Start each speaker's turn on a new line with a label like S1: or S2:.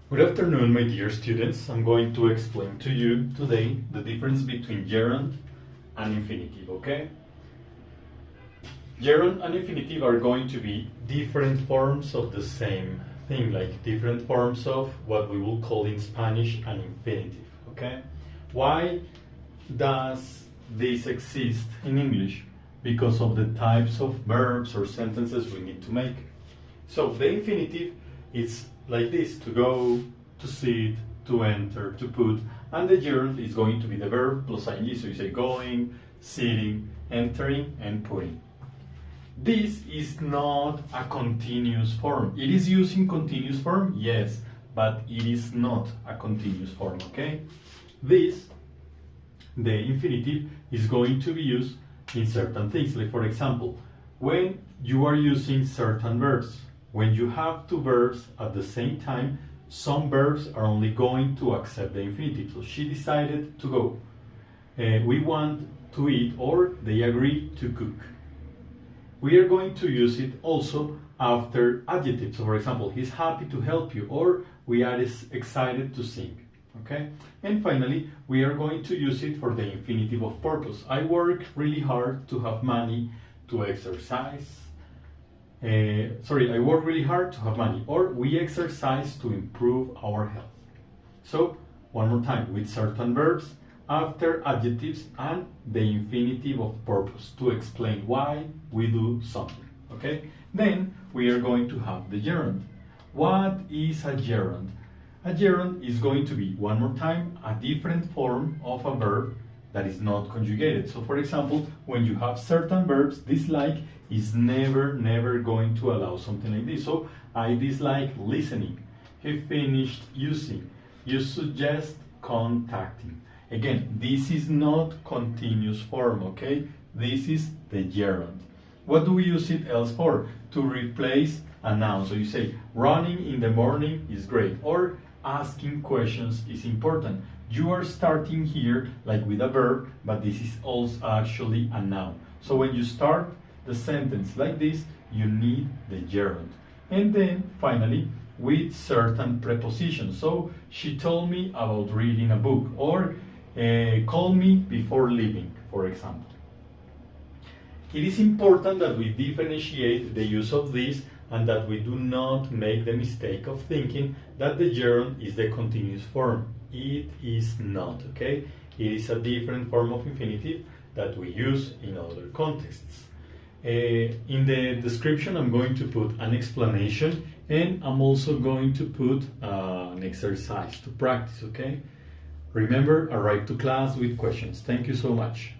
S1: Good afternoon, my dear students. I'm going to explain to you today the difference between gerund and infinitive, okay? Gerund and infinitive are going to be different forms of the same thing, like different forms of what we will call in Spanish an infinitive, okay? Why does this exist in English? Because of the types of verbs or sentences we need to make. So the infinitive is like this: to go, to sit, to enter, to put, and the gerund is going to be the verb plus ing. So you say going, sitting, entering, and putting. This is not a continuous form. It is used in continuous form, yes, but it is not a continuous form, okay? This, the infinitive, is going to be used in certain things. Like, for example, when you are using certain verbs, when you have two verbs at the same time, some verbs are only going to accept the infinitive. So she decided to go. We want to eat, or they agree to cook. We are going to use it also after adjectives. So for example, he's happy to help you, or we are excited to sing. Okay? And finally, we are going to use it for the infinitive of purpose. I work really hard to have money to exercise. I work really hard to have money, or we exercise to improve our health. So, one more time, with certain verbs, after adjectives, and the infinitive of purpose to explain why we do something. Okay? Then we are going to have the gerund. What is a gerund? A gerund is going to be, one more time, a different form of a verb that is not conjugated. So for example, when you have certain verbs, dislike is never going to allow something like this. So I dislike listening. He finished using. You suggest contacting. Again, this is not continuous form, okay? This is the gerund. What do we use it else for? To replace a noun. So you say, running in the morning is great, or asking questions is important. You are starting here like with a verb, but this is also actually a noun. So when you start the sentence like this, you need the gerund. And then finally, with certain prepositions. So she told me about reading a book, or call me before leaving, for example. It is important that we differentiate the use of this and that we do not make the mistake of thinking that the gerund is the continuous form. It is not, okay? It is a different form of infinitive that we use in other contexts. In the description, I'm going to put an explanation, and I'm also going to put an exercise to practice, okay? Remember, arrive to class with questions. Thank you so much.